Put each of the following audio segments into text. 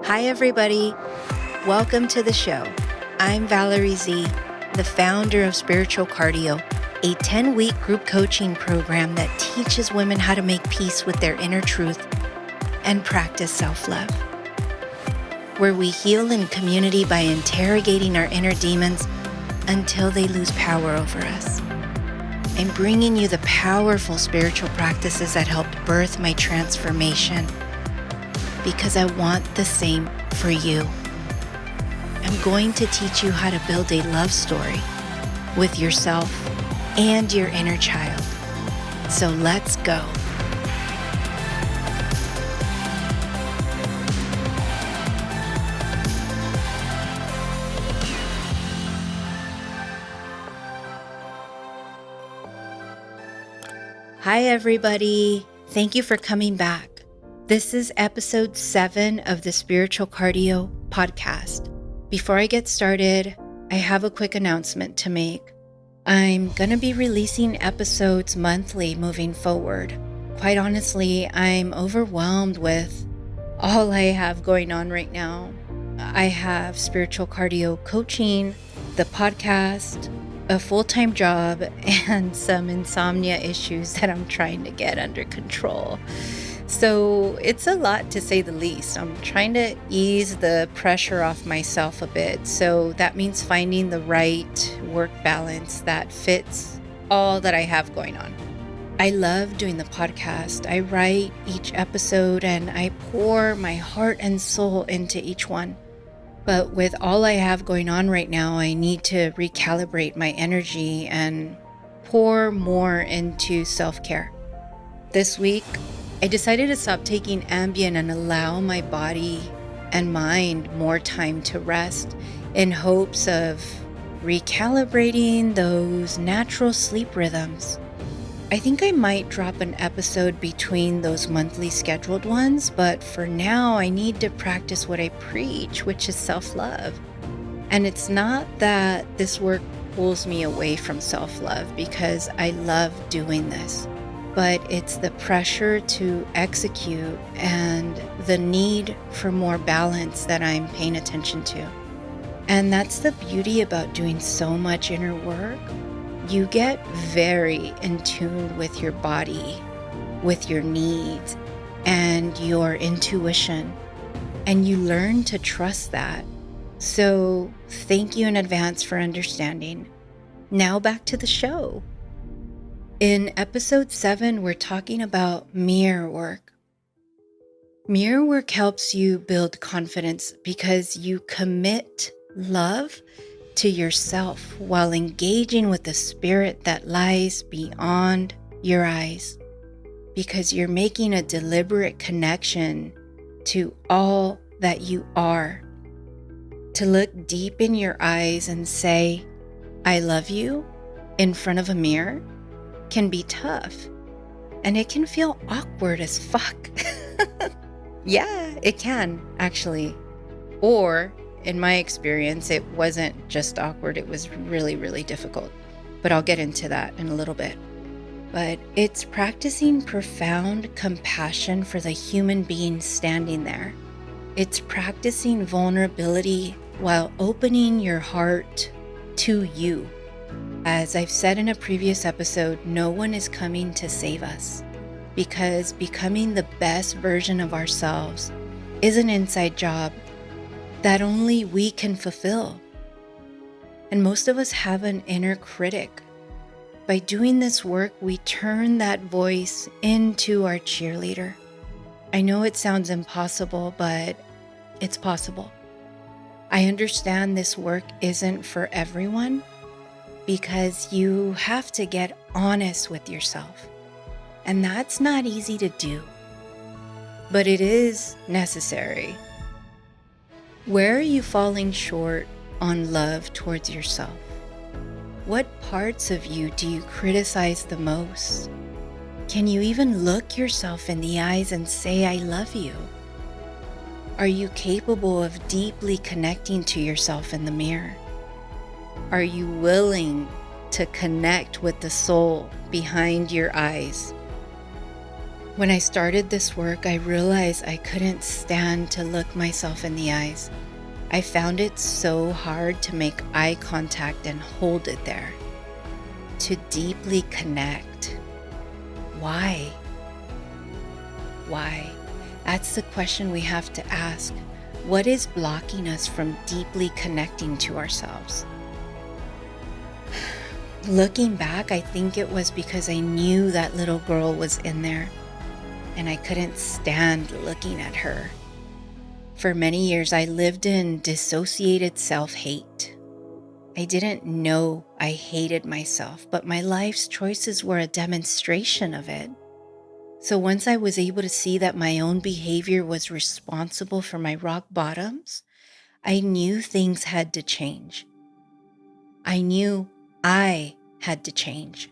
Hi, everybody. Welcome to the show. I'm Valerie Z, the founder of Spiritual Cardio, a 10-week group coaching program that teaches women how to make peace with their inner truth and practice self-love, where we heal in community by interrogating our inner demons until they lose power over us. I'm bringing you the powerful spiritual practices that helped birth my transformation because I want the same for you. I'm going to teach you how to build a love story with yourself and your inner child. So let's go. Hi, everybody. Thank you for coming back. This is episode 7 of the Spiritual Cardio podcast. Before I get started, I have a quick announcement to make. I'm going to be releasing episodes monthly moving forward. Quite honestly, I'm overwhelmed with all I have going on right now. I have spiritual cardio coaching, the podcast, a full-time job, and some insomnia issues that I'm trying to get under control. So it's a lot, to say the least. I'm trying to ease the pressure off myself a bit. So that means finding the right work balance that fits all that I have going on. I love doing the podcast. I write each episode and I pour my heart and soul into each one. But with all I have going on right now, I need to recalibrate my energy and pour more into self-care. This week, I decided to stop taking Ambien and allow my body and mind more time to rest in hopes of recalibrating those natural sleep rhythms. I think I might drop an episode between those monthly scheduled ones, but for now I need to practice what I preach, which is self-love. And it's not that this work pulls me away from self-love, because I love doing this. But it's the pressure to execute and the need for more balance that I'm paying attention to. And that's the beauty about doing so much inner work. You get very in tune with your body, with your needs, and your intuition. And you learn to trust that. So thank you in advance for understanding. Now back to the show. In episode 7, we're talking about mirror work. Mirror work helps you build confidence because you commit love to yourself while engaging with the spirit that lies beyond your eyes, because you're making a deliberate connection to all that you are. To look deep in your eyes and say, "I love you," in front of a mirror can be tough, and it can feel awkward as fuck. Yeah, it can, actually. Or, in my experience, it wasn't just awkward, it was really, really difficult. But I'll get into that in a little bit. But it's practicing profound compassion for the human being standing there. It's practicing vulnerability while opening your heart to you. As I've said in a previous episode, no one is coming to save us, because becoming the best version of ourselves is an inside job that only we can fulfill. And most of us have an inner critic. By doing this work, we turn that voice into our cheerleader. I know it sounds impossible, but it's possible. I understand this work isn't for everyone, because you have to get honest with yourself. And that's not easy to do, but it is necessary. Where are you falling short on love towards yourself? What parts of you do you criticize the most? Can you even look yourself in the eyes and say, "I love you"? Are you capable of deeply connecting to yourself in the mirror? Are you willing to connect with the soul behind your eyes? When I started this work, I realized I couldn't stand to look myself in the eyes. I found it so hard to make eye contact and hold it there, to deeply connect. Why? Why? That's the question we have to ask. What is blocking us from deeply connecting to ourselves? Looking back, I think it was because I knew that little girl was in there, and I couldn't stand looking at her. For many years, I lived in dissociated self-hate. I didn't know I hated myself, but my life's choices were a demonstration of it. So once I was able to see that my own behavior was responsible for my rock bottoms, I knew things had to change. I knew I had to change.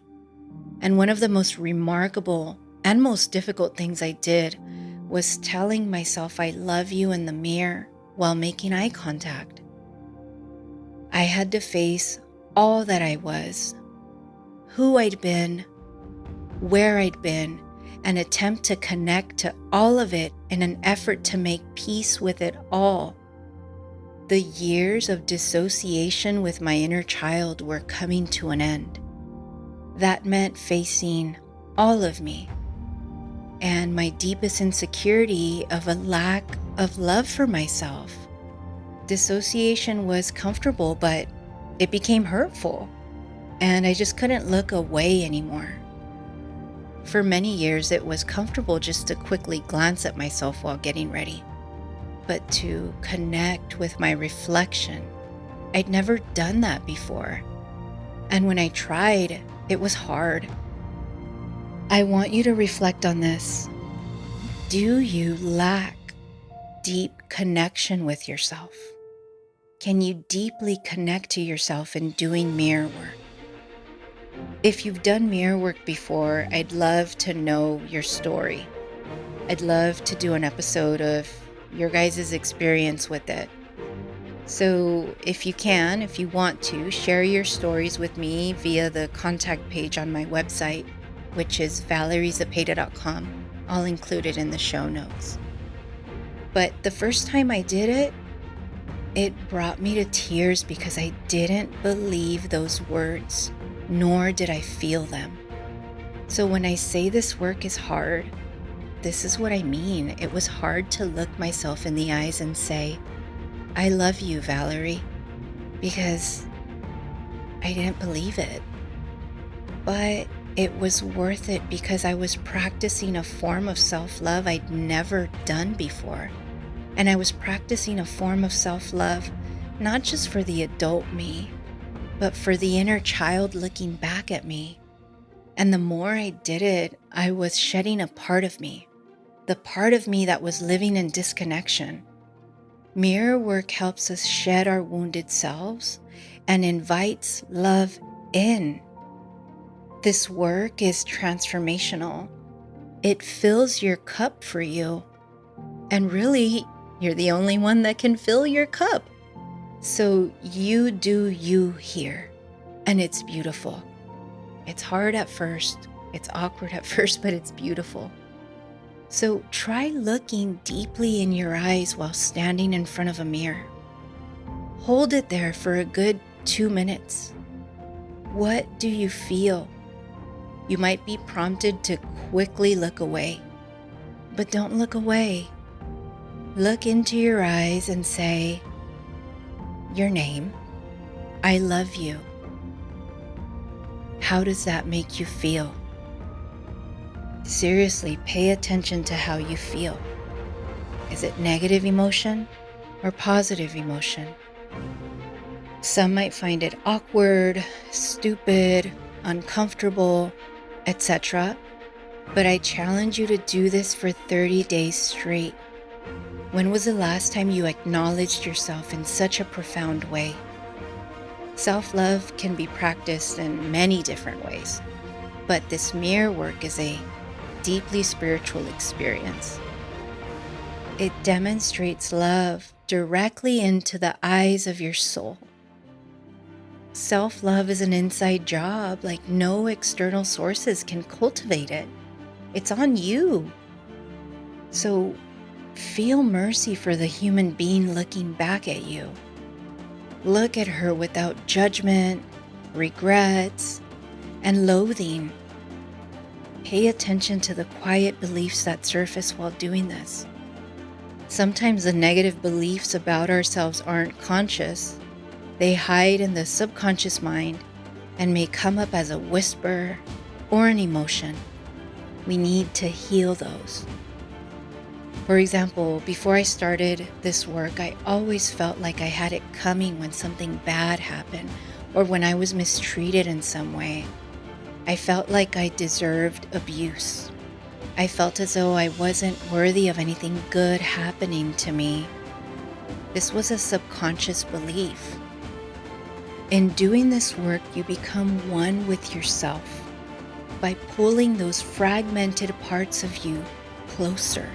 And one of the most remarkable and most difficult things I did was telling myself I love you in the mirror while making eye contact. I had to face all that I was, who I'd been, where I'd been, and attempt to connect to all of it in an effort to make peace with it all. The years of dissociation with my inner child were coming to an end. That meant facing all of me and my deepest insecurity of a lack of love for myself. Dissociation was comfortable, but it became hurtful, and I just couldn't look away anymore. For many years, it was comfortable just to quickly glance at myself while getting ready, but to connect with my reflection, I'd never done that before. And when I tried, it was hard. I want you to reflect on this. Do you lack deep connection with yourself? Can you deeply connect to yourself in doing mirror work? If you've done mirror work before, I'd love to know your story. I'd love to do an episode of your guys' experience with it. So if you want to, share your stories with me via the contact page on my website, which is valeriezapeta.com. I'll include it in the show notes. But the first time I did it, it brought me to tears because I didn't believe those words, nor did I feel them. So when I say this work is hard, this is what I mean. It was hard to look myself in the eyes and say, I love you, Valerie, because I didn't believe it. But it was worth it because I was practicing a form of self-love I'd never done before. And I was practicing a form of self-love, not just for the adult me, but for the inner child looking back at me. And the more I did it, I was shedding a part of me, the part of me that was living in disconnection. Mirror work helps us shed our wounded selves and invites love in. This work is transformational. It fills your cup for you. And really, you're the only one that can fill your cup. So you do you here. And it's beautiful. It's hard at first. It's awkward at first, but it's beautiful. So try looking deeply in your eyes while standing in front of a mirror. Hold it there for a good 2 minutes. What do you feel? You might be prompted to quickly look away, but don't look away. Look into your eyes and say your name. I love you. How does that make you feel? Seriously, pay attention to how you feel. Is it negative emotion or positive emotion? Some might find it awkward, stupid, uncomfortable, etc. But I challenge you to do this for 30 days straight. When was the last time you acknowledged yourself in such a profound way? Self-love can be practiced in many different ways, but this mirror work is a deeply spiritual experience. It demonstrates love directly into the eyes of your soul. Self-love is an inside job, like no external sources can cultivate it. It's on you. So feel mercy for the human being looking back at you. Look at her without judgment, regrets, and loathing. Pay attention to the quiet beliefs that surface while doing this. Sometimes the negative beliefs about ourselves aren't conscious. They hide in the subconscious mind and may come up as a whisper or an emotion. We need to heal those. For example, before I started this work, I always felt like I had it coming when something bad happened or when I was mistreated in some way. I felt like I deserved abuse. I felt as though I wasn't worthy of anything good happening to me. This was a subconscious belief. In doing this work, you become one with yourself by pulling those fragmented parts of you closer.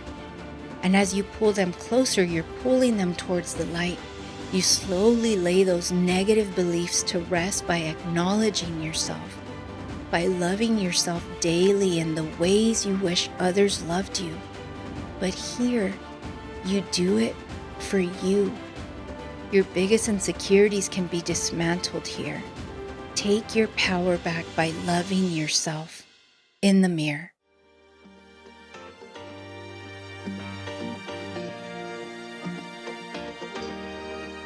And as you pull them closer, you're pulling them towards the light. You slowly lay those negative beliefs to rest by acknowledging yourself, by loving yourself daily in the ways you wish others loved you. But here, you do it for you. Your biggest insecurities can be dismantled here. Take your power back by loving yourself in the mirror.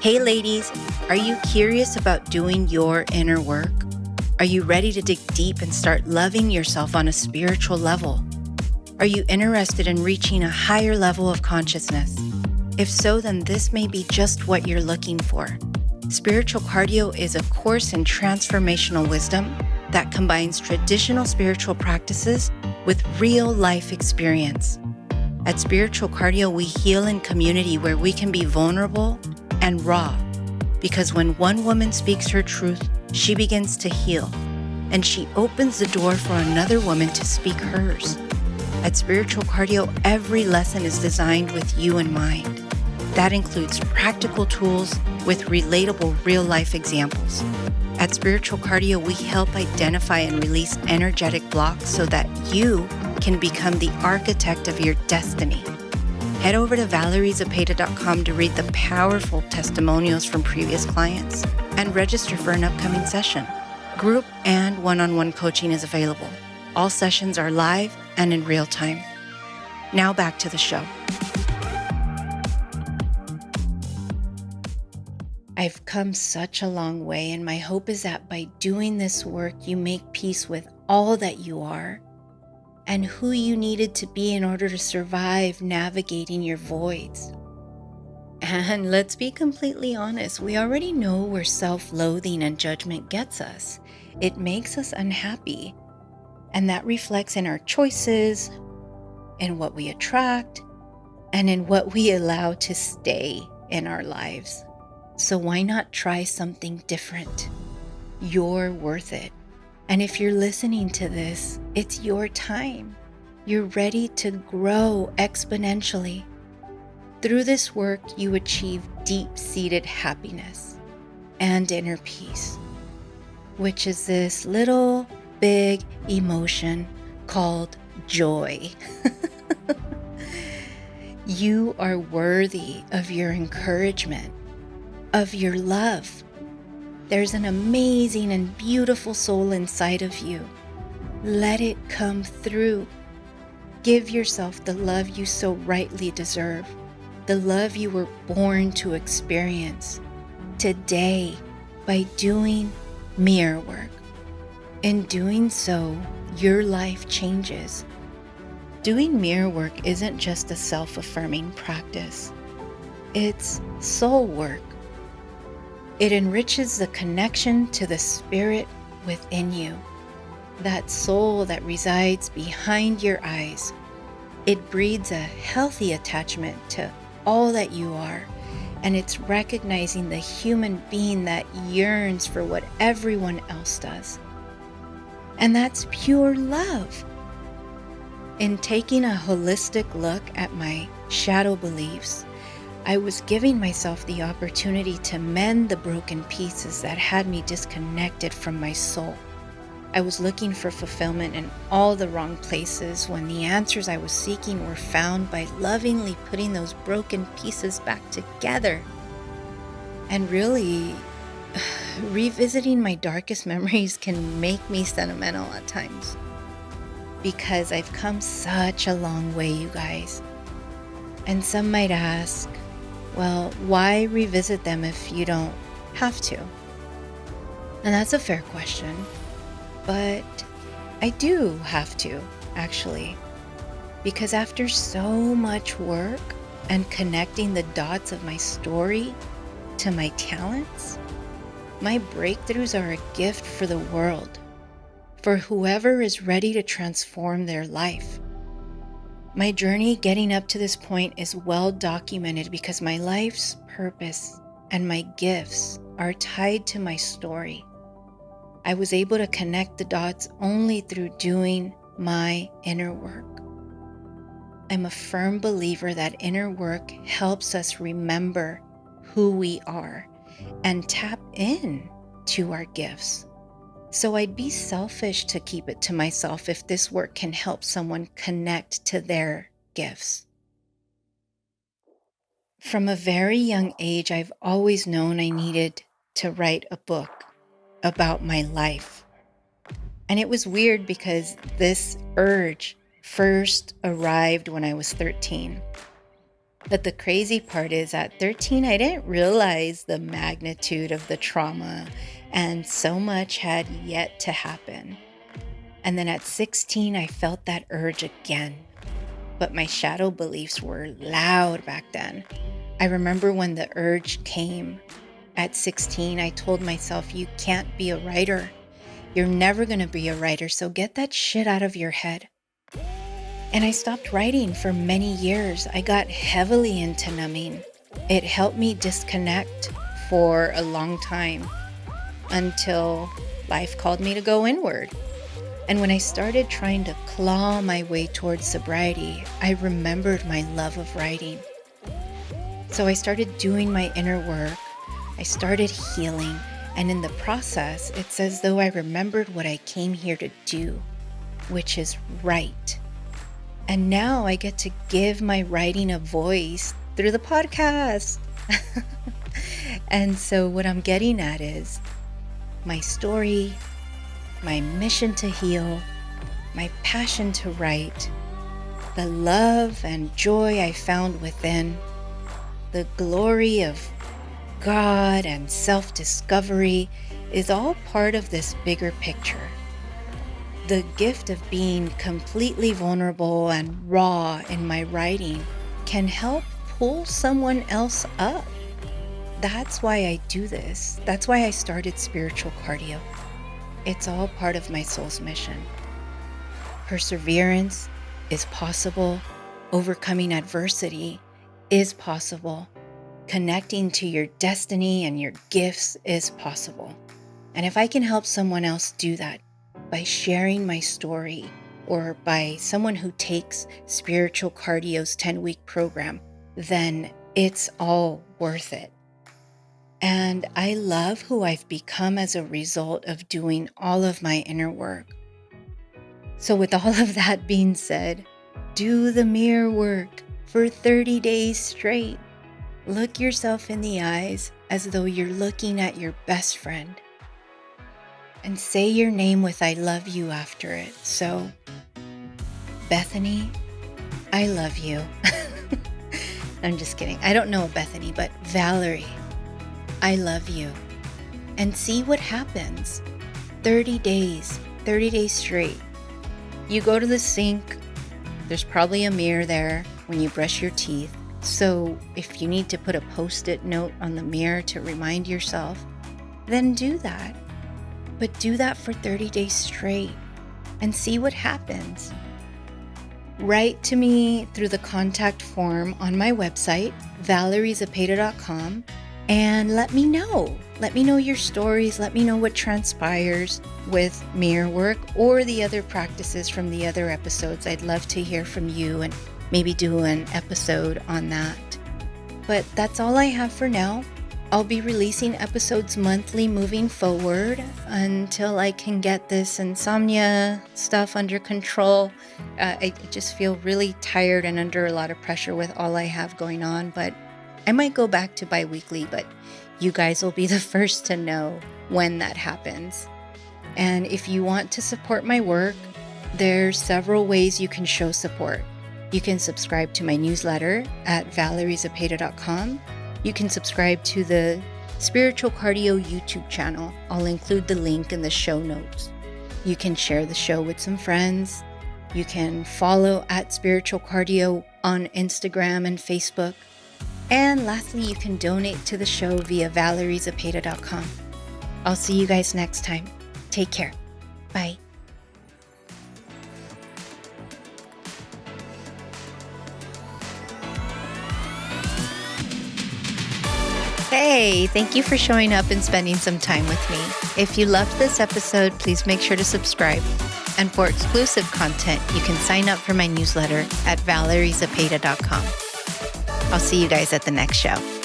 Hey ladies, are you curious about doing your inner work? Are you ready to dig deep and start loving yourself on a spiritual level? Are you interested in reaching a higher level of consciousness? If so, then this may be just what you're looking for. Spiritual Cardio is a course in transformational wisdom that combines traditional spiritual practices with real life experience. At Spiritual Cardio, we heal in community where we can be vulnerable and raw, because when one woman speaks her truth, she begins to heal, and she opens the door for another woman to speak hers. At Spiritual Cardio, every lesson is designed with you in mind. That includes practical tools with relatable real-life examples. At Spiritual Cardio, we help identify and release energetic blocks so that you can become the architect of your destiny. Head over to valeriezapeta.com to read the powerful testimonials from previous clients and register for an upcoming session. Group and one-on-one coaching is available. All sessions are live and in real time. Now back to the show. I've come such a long way, and my hope is that by doing this work, you make peace with all that you are and who you needed to be in order to survive navigating your voids. And let's be completely honest, we already know where self-loathing and judgment gets us. It makes us unhappy, and that reflects in our choices, in what we attract, and in what we allow to stay in our lives. So why not try something different? You're worth it. And if you're listening to this, it's your time. You're ready to grow exponentially. Through this work, you achieve deep-seated happiness and inner peace, which is this little, big emotion called joy. You are worthy of your encouragement, of your love. There's an amazing and beautiful soul inside of you. Let it come through. Give yourself the love you so rightly deserve, the love you were born to experience today by doing mirror work. In doing so, your life changes. Doing mirror work isn't just a self-affirming practice. It's soul work. It enriches the connection to the spirit within you, that soul that resides behind your eyes. It breeds a healthy attachment to all that you are, and it's recognizing the human being that yearns for what everyone else does. And that's pure love. In taking a holistic look at my shadow beliefs, I was giving myself the opportunity to mend the broken pieces that had me disconnected from my soul. I was looking for fulfillment in all the wrong places when the answers I was seeking were found by lovingly putting those broken pieces back together. And really, revisiting my darkest memories can make me sentimental at times because I've come such a long way, you guys. And some might ask, well, why revisit them if you don't have to? And that's a fair question, but I do have to, actually, because after so much work and connecting the dots of my story to my talents, my breakthroughs are a gift for the world, for whoever is ready to transform their life. My journey getting up to this point is well documented because my life's purpose and my gifts are tied to my story. I was able to connect the dots only through doing my inner work. I'm a firm believer that inner work helps us remember who we are and tap in to our gifts. So I'd be selfish to keep it to myself if this work can help someone connect to their gifts. From a very young age, I've always known I needed to write a book about my life. And it was weird because this urge first arrived when I was 13. But the crazy part is at 13, I didn't realize the magnitude of the trauma, and so much had yet to happen. And then at 16, I felt that urge again. But my shadow beliefs were loud back then. I remember when the urge came at 16, I told myself, you can't be a writer. You're never going to be a writer, so get that shit out of your head. And I stopped writing for many years. I got heavily into numbing. It helped me disconnect for a long time until life called me to go inward. And when I started trying to claw my way towards sobriety, I remembered my love of writing. So I started doing my inner work. I started healing. And in the process, it's as though I remembered what I came here to do, which is write. And now I get to give my writing a voice through the podcast. And so what I'm getting at is my story, my mission to heal, my passion to write, the love and joy I found within, the glory of God and self-discovery is all part of this bigger picture. The gift of being completely vulnerable and raw in my writing can help pull someone else up. That's why I do this. That's why I started spiritual cardio. It's all part of my soul's mission. Perseverance is possible. Overcoming adversity is possible. Connecting to your destiny and your gifts is possible. And if I can help someone else do that by sharing my story or by someone who takes Spiritual Cardio's 10-week program, then it's all worth it. And I love who I've become as a result of doing all of my inner work. So with all of that being said, do the mirror work for 30 days straight. Look yourself in the eyes as though you're looking at your best friend. And say your name with I love you after it. So, Bethany, I love you. I'm just kidding. I don't know Bethany, but Valerie, I love you. And see what happens. 30 days straight. You go to the sink. There's probably a mirror there when you brush your teeth. So if you need to put a Post-it note on the mirror to remind yourself, then do that. But do that for 30 days straight and see what happens. Write to me through the contact form on my website, valeriezapeta.com, and let me know. Let me know your stories. Let me know what transpires with mirror work or the other practices from the other episodes. I'd love to hear from you and maybe do an episode on that. But that's all I have for now. I'll be releasing episodes monthly moving forward until I can get this insomnia stuff under control. I just feel really tired and under a lot of pressure with all I have going on, but I might go back to bi-weekly, but you guys will be the first to know when that happens. And if you want to support my work, there's several ways you can show support. You can subscribe to my newsletter at valeriezapeta.com. You can subscribe to the Spiritual Cardio YouTube channel. I'll include the link in the show notes. You can share the show with some friends. You can follow at Spiritual Cardio on Instagram and Facebook. And lastly, you can donate to the show via valeriezapeta.com. I'll see you guys next time. Take care. Bye. Hey, thank you for showing up and spending some time with me. If you loved this episode, please make sure to subscribe. And for exclusive content, you can sign up for my newsletter at valeriezapeta.com. I'll see you guys at the next show.